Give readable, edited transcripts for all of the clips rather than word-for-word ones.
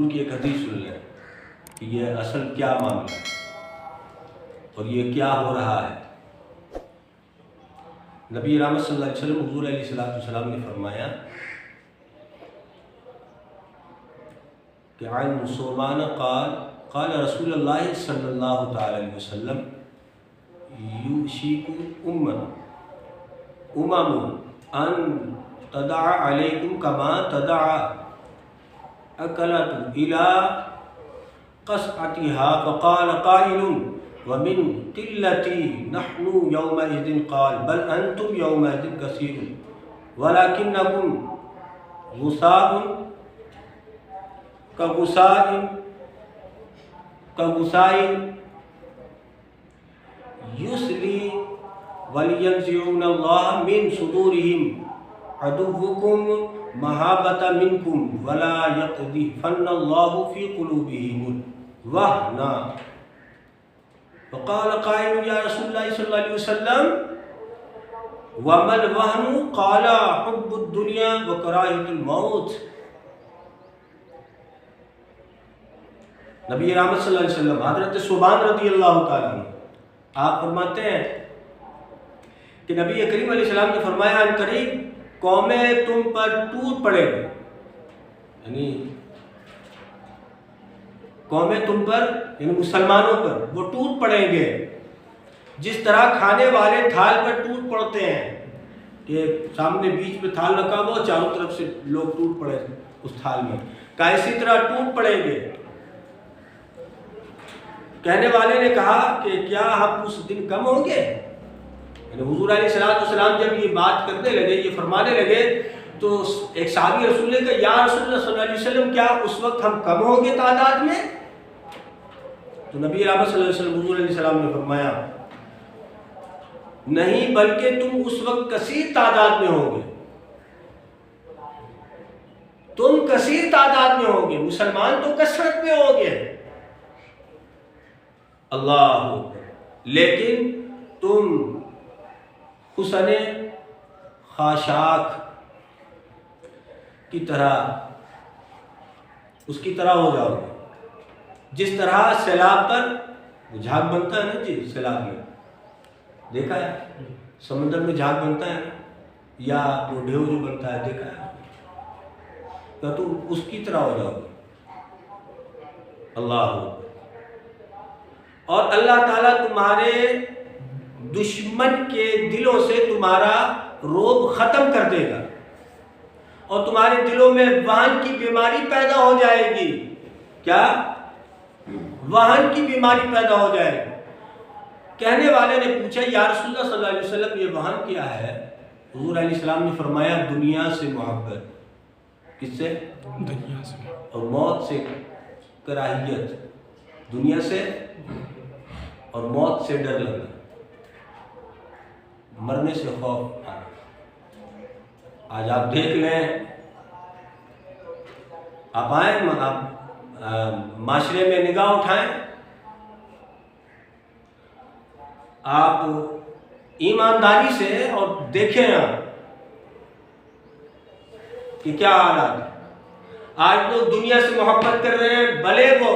حضور کی ایک حدیث سن لیں کہ یہ اصل کیا معاملہ ہے اور یہ کیا ہو رہا ہے۔ نبی رحمت صلی اللہ علیہ وسلم حضور علیہ السلام نے فرمایا کہ عن صوبان قال رسول اللہ صلی اللہ تعالی علیہ وسلم یوشک ان تدع علیکم کما تدع اکلت الى قصعتها فقال قائل ومن قلتی نحن یومئذ قال بل انتم یومئذ کثیر ولکنکم غثاء كغثاء يسلي ولينزعن الله من صدورهم عدوكم مهابة منكم ولا يقذفن الله في قلوبهم الوهن فقال قائل يا رسول الله صلى الله عليه وسلم وما الوهن قال حب الدنيا وكراهية الموت۔ نبی رحمت صلی اللہ علیہ وسلم حضرت صوبان رضی اللہ تعالیٰ عنہ آپ فرماتے ہیں کہ نبی کریم علیہ السلام نے فرمایا ان قریب قومیں تم پر ٹوٹ پڑے گی، یعنی قومیں تم پر یعنی مسلمانوں پر وہ ٹوٹ پڑیں گے جس طرح کھانے والے تھال پر ٹوٹ پڑتے ہیں کہ سامنے بیچ میں تھال رکھا ہوا چاروں طرف سے لوگ ٹوٹ پڑے اس تھال میں کا اسی طرح ٹوٹ پڑیں گے۔ کہنے والے نے کہا کہ کیا ہم اس دن کم ہوں گے؟ یعنی حضور علیہ السلام جب یہ بات کرنے لگے، یہ فرمانے لگے، تو ایک صحابی رسول نے کہا یا رسول اللہ صلی اللہ علیہ وسلم کیا اس وقت ہم کم ہوں گے تعداد میں؟ تو نبی رحمت صلی اللہ علیہ وسلم حضور علیہ السلام نے فرمایا نہیں بلکہ تم اس وقت کثیر تعداد میں ہوں گے، تم کثیر تعداد میں ہوں گے، مسلمان تو کثرت میں ہوں گے اللہ، لیکن تم حسن خاشاک کی طرح اس کی طرح ہو جاؤ گے، جس طرح سیلاب پر جھاگ بنتا ہے نا جی، سیلاب میں دیکھا ہے سمندر میں جھاگ بنتا ہے یا وہ ڈھیو جو بنتا ہے دیکھا ہے، تو تم اس کی طرح ہو جاؤ گے اللہ، اور اللہ تعالیٰ تمہارے دشمن کے دلوں سے تمہارا روب ختم کر دے گا اور تمہارے دلوں میں وہن کی بیماری پیدا ہو جائے گی۔ کیا؟ وہن کی بیماری پیدا ہو جائے گی۔ کہنے والے نے پوچھا یا رسول اللہ صلی اللہ علیہ وسلم یہ وہن کیا ہے؟ حضور علیہ السلام نے فرمایا دنیا سے محبت، کس سے؟ دنیا سے، اور موت سے کراہیت، دنیا سے اور موت سے ڈر لگنا، مرنے سے خوف آنا۔ آج آپ دیکھ لیں، آپ آئیں، آپ معاشرے میں نگاہ اٹھائیں، آپ ایمانداری سے اور دیکھیں آپ کہ کیا حالات ہیں۔ آج لوگ دنیا سے محبت کر رہے ہیں، بھلے وہ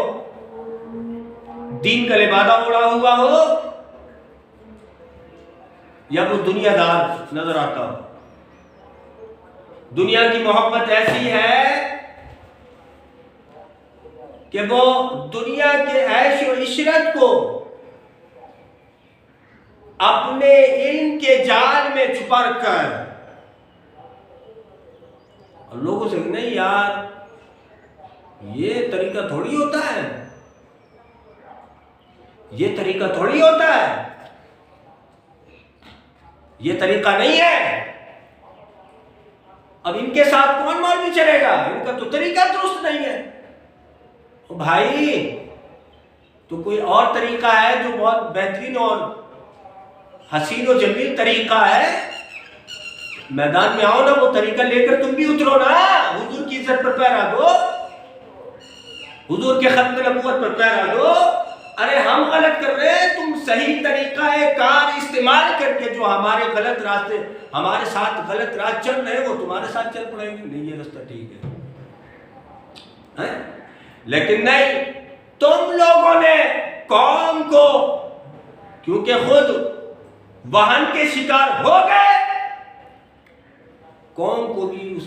دین کا لبادہ اڑا ہوا ہو یا وہ دنیا دار نظر آتا ہو۔ دنیا کی محبت ایسی ہے کہ وہ دنیا کے عیش و عشرت کو اپنے علم کے جال میں چھپا رکھا ہے، اور لوگوں سے نہیں یار یہ طریقہ تھوڑی ہوتا ہے، یہ طریقہ تھوڑی ہوتا ہے، یہ طریقہ نہیں ہے۔ اب ان کے ساتھ کون مولوی چلے گا؟ ان کا تو طریقہ درست نہیں ہے۔ بھائی تو کوئی اور طریقہ ہے جو بہت بہترین اور حسین و جمیل طریقہ ہے، میدان میں آؤ نا، وہ طریقہ لے کر تم بھی اترو نا، حضور کی عزت پر پیرا دو، حضور کے ختم نبوت پر پیرا دو۔ ارے ہم غلط کر رہے ہیں، تم صحیح طریقہ کار استعمال کر کے جو ہمارے غلط راستے، ہمارے ساتھ غلط راہ چل رہے ہیں، وہ تمہارے ساتھ چل پڑیں گے، نہیں یہ راستہ ٹھیک ہے۔ لیکن نہیں، تم لوگوں نے قوم کو، کیونکہ خود وہن کے شکار ہو گئے، قوم کو بھی اس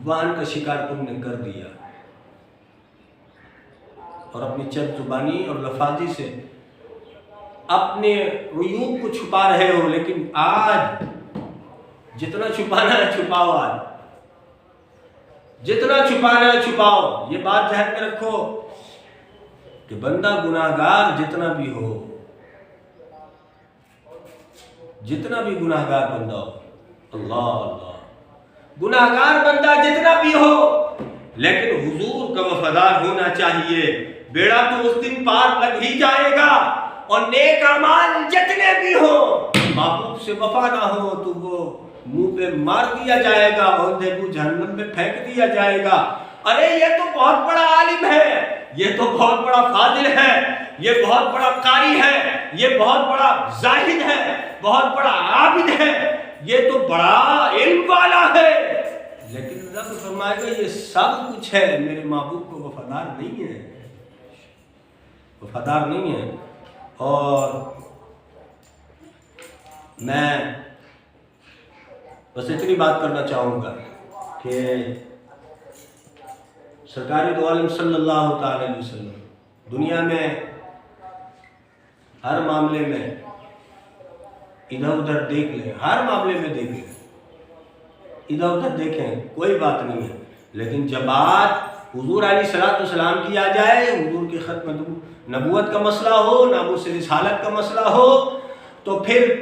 وہن کا شکار تم نے کر دیا، اور اپنی چند زبانی اور لفاظی سے اپنے عیوب کو چھپا رہے ہو۔ لیکن آج جتنا چھپانا ہے چھپاؤ، آج جتنا چھپانا ہے چھپاؤ۔ یہ بات ذہن میں رکھو کہ بندہ گناہگار جتنا بھی ہو، جتنا بھی گناہگار بندہ ہو، اللہ اللہ، گناہگار بندہ جتنا بھی ہو، لیکن حضور کا وفادار ہونا چاہیے۔ بیڑا تو اس دن پار لگ ہی جائے گا، اور نیک اعمال جتنے بھی ہو، محبوب سے وفا نہ ہو تو وہ منہ پہ مار دیا جائے گا اور دیکھو جہنم میں پھینک دیا جائے گا۔ ارے یہ تو بہت بڑا عالم ہے، یہ تو بہت بڑا فاضل ہے، یہ بہت بڑا قاری ہے، یہ بہت بڑا زاہد ہے، بہت بڑا عابد ہے، یہ تو بڑا علم والا ہے، لیکن رب فرمائے گا یہ سب کچھ ہے، میرے محبوب کو وفادار نہیں ہے، وفادار نہیں ہے۔ اور میں بس اتنی بات کرنا چاہوں گا کہ سرکار دو عالم صلی اللہ تعالی علیہ وسلم دنیا میں ہر معاملے میں ادھر ادھر دیکھ لیں، ہر معاملے میں دیکھ لیں، ادھر ادھر دیکھیں، کوئی بات نہیں ہے، لیکن جب بات حضور علیہ السلام کی آ جائے، حضور کی ختم نبوت کا مسئلہ ہو، ناموس رسالت کا مسئلہ ہو، تو پھر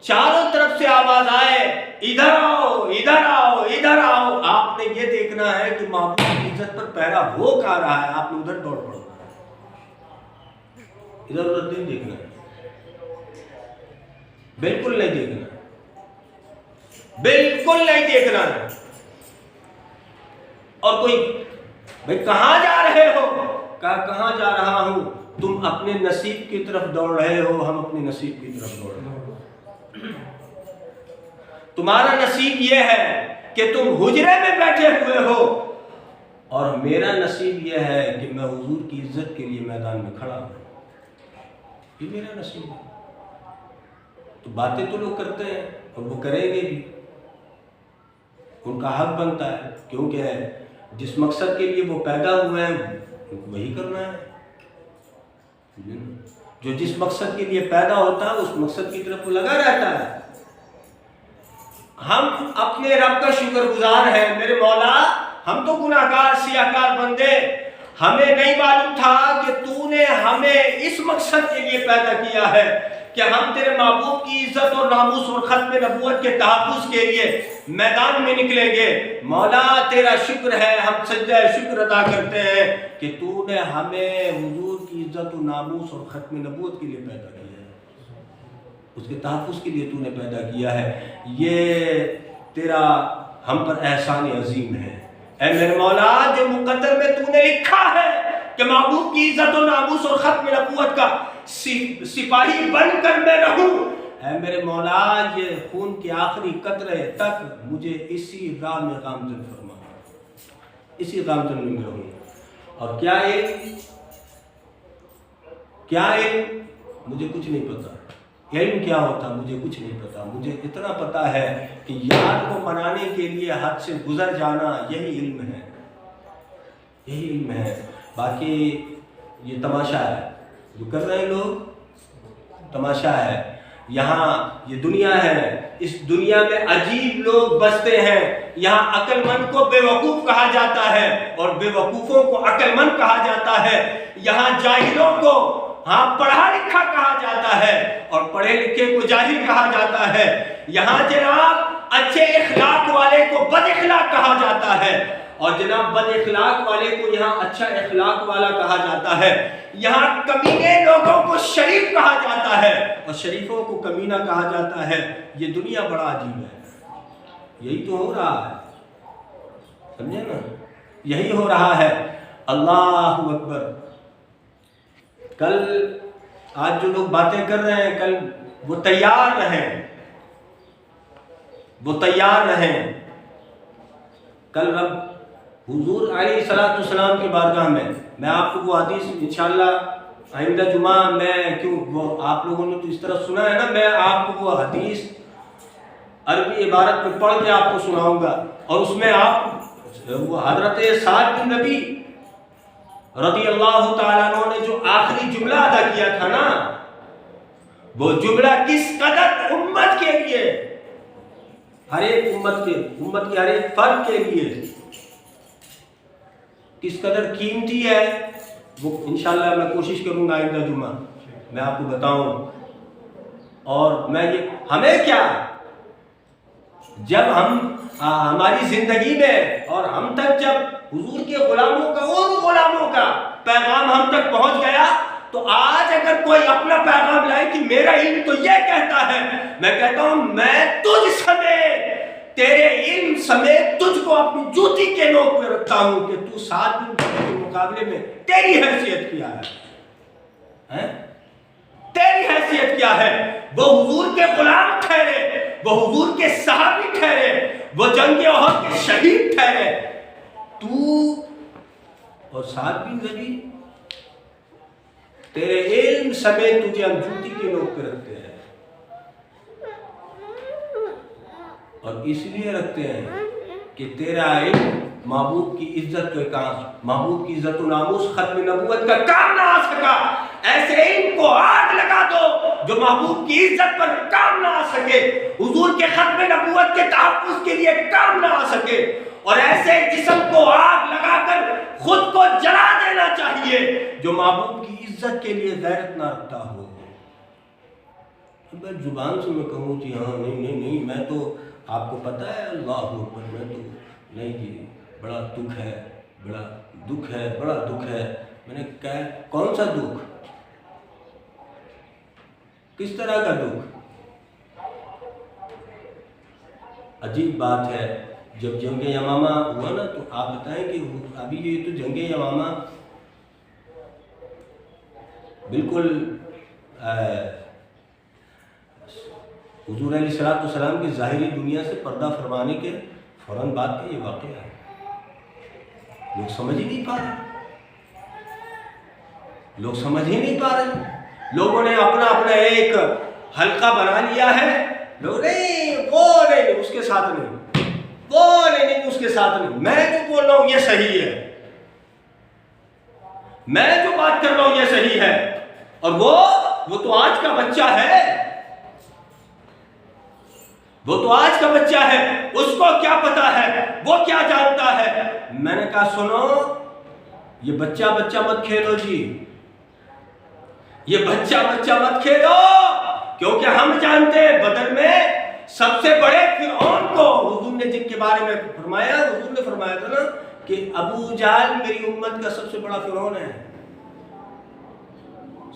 چاروں طرف سے آواز آئے، ادھر آؤ ادھر آؤ ادھر آؤ۔ آپ نے یہ دیکھنا ہے کہ محبوب کی عزت پر پہرا ہو کہاں رہا ہے، آپ نے ادھر دوڑ پڑو، ادھر ادھر نہیں دیکھنا ہے، بالکل نہیں دیکھنا، بالکل نہیں دیکھنا ہے۔ اور کوئی بھئی کہاں جا رہے ہو؟ کہاں جا رہا ہوں؟ تم اپنے نصیب کی طرف دوڑ رہے ہو، ہم اپنے نصیب کی طرف دوڑ رہے ہیں۔ تمہارا نصیب یہ ہے کہ تم حجرے میں بیٹھے ہوئے ہو، اور میرا نصیب یہ ہے کہ میں حضور کی عزت کے لیے میدان میں کھڑا ہوں، یہ میرا نصیب ہے۔ تو باتیں تو لوگ کرتے ہیں اور وہ کریں گے بھی، ان کا حق بنتا ہے، کیونکہ جس مقصد کے لیے وہ پیدا ہوئے ہیں وہی کرنا ہے۔ جو جس مقصد کے لیے پیدا ہوتا ہے اس مقصد کی طرف وہ لگا رہتا ہے۔ ہم اپنے رب کا شکر گزار ہیں، میرے مولا ہم تو گناہگار سیاہکار بندے، ہمیں نہیں معلوم تھا کہ تو نے ہمیں اس مقصد کے لیے پیدا کیا ہے کہ ہم تیرے محبوب کی عزت اور ناموس اور ختم نبوت کے تحفظ کے لیے میدان میں نکلیں گے۔ مولا تیرا شکر ہے، ہم سجدہ شکر ادا کرتے ہیں کہ تو نے ہمیں حضور کی عزت و ناموس اور ختم نبوت کے لیے پیدا کیا ہے، اس کے تحفظ کے لیے تو نے پیدا کیا ہے، یہ تیرا ہم پر احسان عظیم ہے۔ اے میرے مولا جو مقدر میں تو نے لکھا ہے کہ محبوب کی عزت و ناموس اور ختم نبوت کا سپاہی بن کر میں رہوں، اے میرے مولا یہ خون کے آخری قطرے تک مجھے اسی راہ میں گامزن فرما، اسی گامزن میں رہوں۔ اور کیا علم مجھے کچھ نہیں پتا، علم کیا ہوتا مجھے کچھ نہیں پتا، مجھے اتنا پتا ہے کہ یاد کو منانے کے لیے حد سے گزر جانا یہی علم ہے، یہی علم ہے۔ باقی یہ تماشا ہے جو کر رہے ہیں لوگ، تماشا ہے۔ یہاں یہ دنیا ہے، اس دنیا میں عجیب لوگ بستے ہیں، یہاں عقل مند کو بے وقوف کہا جاتا ہے اور بے وقوفوں کو عقل مند کہا جاتا ہے، یہاں جاہلوں کو پڑھا لکھا کہا جاتا ہے اور پڑھے لکھے کو جاہل کہا جاتا ہے، یہاں جناب اچھے اخلاق والے کو بد اخلاق کہا جاتا ہے، اور جناب بد اخلاق والے کو یہاں اچھا اخلاق والا کہا جاتا ہے، یہاں کمینے لوگوں کو شریف کہا جاتا ہے اور شریفوں کو کمینہ کہا جاتا ہے۔ یہ دنیا بڑا عجیب ہے، یہی تو ہو رہا ہے، سمجھے نا، یہی ہو رہا ہے۔ اللہ اکبر۔ کل آج جو لوگ باتیں کر رہے ہیں کل وہ تیار رہیں، وہ تیار رہیں، کل رب حضور علیہ الصلوۃ والسلام کی بارگاہ میں آپ کو وہ حدیث انشاءاللہ آئندہ جمعہ وہ آپ لوگوں نے تو اس طرح سنا ہے نا، میں آپ کو وہ حدیث عربی عبارت میں پڑھ کے آپ کو سناؤں گا، اور اس میں آپ وہ حضرت سعد بن ربیع رضی اللہ تعالیٰ عنہ نے جو آخری جملہ ادا کیا تھا نا، وہ جملہ کس قدر امت کے لیے، ہر ایک امت کے ہر ایک فرد کے لیے کس قدر قیمتی ہے، وہ انشاءاللہ میں کوشش کروں گا آئندہ جمعہ میں آپ کو بتاؤں۔ اور میں یہ ہمیں کیا، جب ہماری زندگی میں اور ہم تک جب حضور کے غلاموں کا اور غلاموں کا پیغام ہم تک پہنچ گیا، تو آج اگر کوئی اپنا پیغام لائے کہ میرا علم تو یہ کہتا ہے، میں کہتا ہوں میں تجھ سمیت، تیرے علم سمیت تجھ کو اپنی جوتی کے نوک پہ رکھتا ہوں کہ تو سعد بن ربیع کے مقابلے میں تیری حیثیت کیا ہے، تیری حیثیت کیا ہے۔ وہ حضور کے غلام ٹھہرے، وہ حضور کے صحابی ٹھہرے، وہ جنگ احد کے شہید ٹھہرے، تو اور سعد بن ربیع تیرے علم سمیت تجھے ہم جوتی کے نوک پہ رکھتے ہیں، اور اس لیے رکھتے ہیں کہ تیرا علم محبوب کی عزت کے کام، محبوب کی عزت و ناموس ختم نبوت کا کام نہ آ سکا، ایسے علم کو آگ لگا دو جو محبوب کی عزت پر کام نہ آ سکے، حضور کے ختم نبوت کے تحفظ کے لیے کام نہ آ سکے، اور ایسے جسم کو آگ لگا کر خود کو جلا دینا چاہیے جو محبوب کی عزت کے لیے غیرت نہ رکھتا ہو۔ میں زبان سے میں کہوں کہ ہاں نہیں میں تو آپ کو پتہ ہے اللہ اکبر، میں تو نہیں جی، بڑا دکھ ہے، بڑا دکھ ہے، بڑا دکھ ہے۔ میں نے کہا کون سا دکھ، کس طرح کا دکھ؟ عجیب بات ہے، جب جنگ یمامہ ہوا نا تو آپ بتائیں کہ ابھی یہ تو جنگ یمامہ بالکل حضور علیہ الصلوۃ والسلام کی ظاہری دنیا سے پردہ فرمانے کے فوراً بعد کا یہ واقعہ ہے، لوگ سمجھ ہی نہیں پا رہے، لوگ سمجھ ہی نہیں پا رہے، لوگوں نے اپنا ایک حلقہ بنا لیا ہے، لوگ نہیں وہ نہیں اس کے ساتھ نہیں، وہ نہیں اس کے ساتھ نہیں، میں جو بول رہا ہوں یہ صحیح ہے، میں جو بات کر رہا ہوں یہ صحیح ہے، اور وہ تو آج کا بچہ ہے، وہ تو آج کا بچہ ہے، اس کو کیا پتا ہے، وہ کیا جانتا ہے۔ میں نے کہا سنو، یہ بچہ مت کھیلو جی، یہ بچہ مت کھیلو، کیونکہ ہم جانتے ہیں بدر میں سب سے بڑے فرعون کو حضور نے جن کے بارے میں فرمایا، حضور نے فرمایا تھا نا کہ ابو جہل میری امت کا سب سے بڑا فرعون ہے،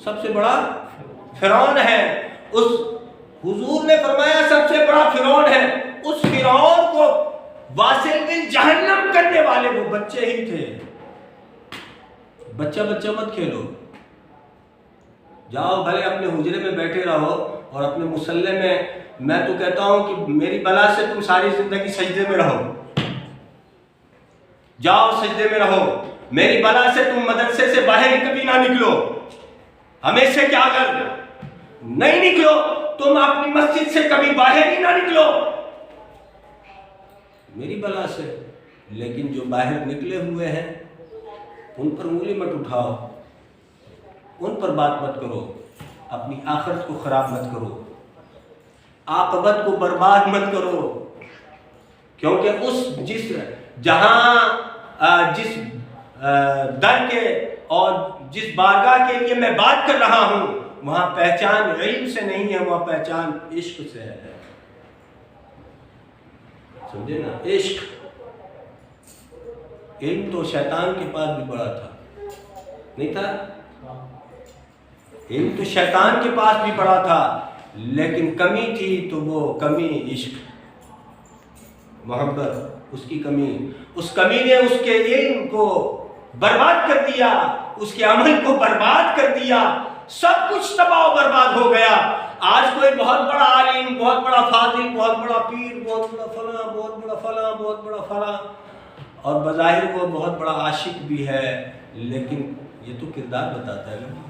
سب سے بڑا فرعون ہے، اس حضور نے فرمایا سب سے بڑا فرعون ہے، اس فرعون کو واصل بن جہنم کرنے والے وہ بچے ہی تھے۔ بچہ مت کھیلو، جاؤ بھلے اپنے حجرے میں بیٹھے رہو اور اپنے مصلی میں تو کہتا ہوں کہ میری بلا سے تم ساری زندگی سجدے میں رہو، جاؤ سجدے میں رہو، میری بلا سے تم مدرسے سے باہر ہی کبھی نہ نکلو، ہمیشہ کیا اگر نہیں نکلو تم اپنی مسجد سے کبھی باہر ہی نہ نکلو میری بلا سے، لیکن جو باہر نکلے ہوئے ہیں ان پر انگلی مت اٹھاؤ، ان پر بات مت کرو، اپنی آخرت کو خراب مت کرو، عاقبت کو برباد مت کرو، کیونکہ جس در کے اور جس بارگاہ کے لیے میں بات کر رہا ہوں وہاں پہچان علم سے نہیں ہے، وہاں پہچان عشق سے ہے، سمجھے نا؟ عشق، علم تو شیطان کے پاس بھی بڑا تھا، نہیں تھا؟ علم تو شیطان کے پاس بھی بڑا تھا، لیکن کمی تھی تو وہ کمی عشق، محبت، اس کی کمی، اس کمی نے اس کے علم کو برباد کر دیا، اس کے عمل کو برباد کر دیا، سب کچھ تباہ و برباد ہو گیا۔ آج کوئی بہت بڑا عالم، بہت بڑا فاضل، بہت بڑا پیر، بہت بڑا فلاں، بہت بڑا فلاں، بہت بڑا فلاں، اور بظاہر وہ بہت بڑا عاشق بھی ہے، لیکن یہ تو کردار بتاتا ہے نا۔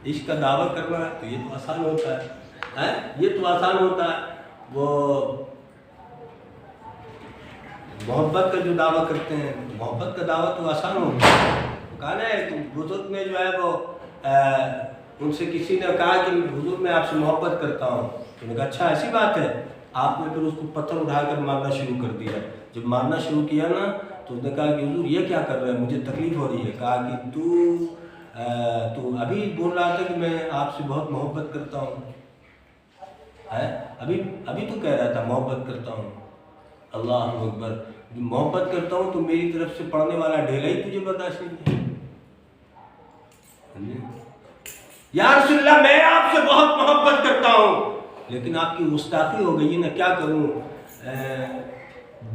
عشق کا دعویٰ کرنا ہے تو یہ تو آسان ہوتا ہے، یہ تو آسان ہوتا ہے۔ وہ محبت کا جو دعویٰ کرتے ہیں، محبت کا دعویٰ تو آسان ہوتا ہے۔ کہنا ہے کہ بزرگ میں جو ہے وہ ان سے کسی نے کہا کہ حضور میں آپ سے محبت کرتا ہوں، تو نے کہا اچھا ایسی بات ہے۔ آپ نے پھر اس کو پتھر اٹھا کر مارنا شروع کر دیا۔ جب مارنا شروع کیا نا تو اس نے کہا کہ حضور یہ کیا کر رہے ہیں، مجھے تکلیف ہو رہی ہے۔ کہا کہ تو ابھی بول رہا تھا کہ میں آپ سے بہت محبت کرتا ہوں، ابھی تو کہہ رہا تھا محبت کرتا ہوں۔ اللہ اکبر، محبت کرتا ہوں تو میری طرف سے پڑھنے والا ڈھیلا ہی تجھے برداشت نہیں ہے۔ یا رسول اللہ میں آپ سے بہت محبت کرتا ہوں، لیکن آپ کی گستاخی ہو گئی ہے نا، کیا کروں؟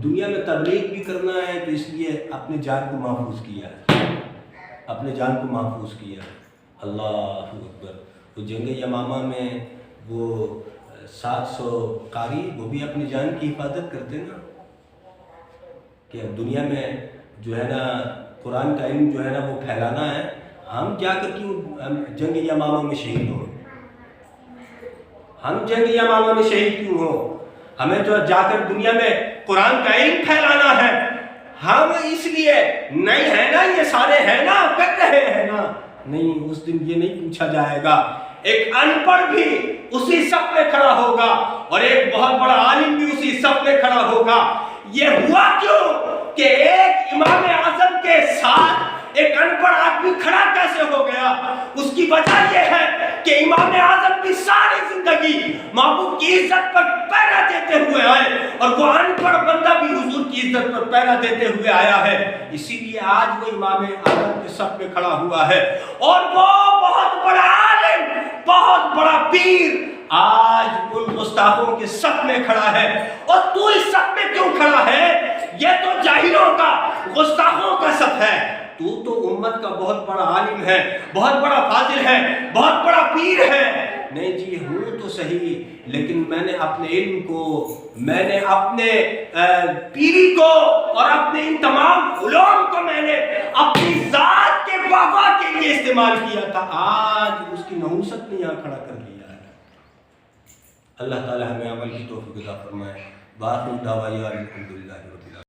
دنیا میں تبلیغ بھی کرنا ہے تو اس لیے اپنے جان کو محفوظ کیا ہے، اپنے جان کو محفوظ کیا ہے۔ اللہ اکبر، وہ جنگ یمامہ میں وہ 700 قاری وہ بھی اپنی جان کی حفاظت کرتے نا، کہ دنیا میں جو ہے نا قرآن کا علم جو ہے نا وہ پھیلانا ہے، ہم جا کر کیوں جنگ یمامہ میں شہید ہوں؟ ہم جنگ یمامہ میں شہید کیوں ہوں؟ ہمیں جو جا کر دنیا میں قرآن کا علم پھیلانا ہے، ہم اس لیے نہیں ہے نا، یہ سارے ہیں نا، کر رہے ہیں نا، نہیں، اس دن یہ نہیں پوچھا جائے گا۔ ایک ان پڑھ بھی اسی صف میں کھڑا ہوگا اور ایک بہت بڑا عالم بھی اسی صف میں کھڑا ہوگا۔ یہ ہوا کیوں کہ ایک امام اعظم کے ساتھ ایک ان پڑھ آدمی کھڑا کیسے ہو گیا؟ اس کی وجہ یہ ہے کہ امام اعظم کی ساری زندگی محبوب کی عزت پر پہرا دیتے ہوئے آئے، اور وہ ان پڑھ بندہ بھی حضور کی عزت پر پہرا دیتے ہوئے آیا ہے، اسی لیے آج وہ امام اعظم کے صف میں کھڑا ہوا ہے، اور وہ بہت بڑا عالم، بہت بڑا پیر آج ان گستاخوں کے صف میں کھڑا ہے۔ اور تو اس صف میں کیوں کھڑا ہے؟ یہ تو جاہلوں کا، گستاخوں کا صف ہے۔ تو امت کا بہت بڑا عالم ہے، بہت بڑا فاضل ہے، بہت بڑا پیر ہے۔ نہیں جی، ہوں تو صحیح، لیکن میں نے اپنے علم کو، میں نے اپنے پیری کو اور اپنے ان تمام علوم کو میں نے اپنی ذات کے وفا کے لیے استعمال کیا تھا، آج اس کی نحوست نے یہاں کھڑا کر دیا ہے۔ اللہ تعالی ہمیں عمل کی توفیق عطا فرمائے۔ باقی دعویٰ الحمدللہ رب العالمین۔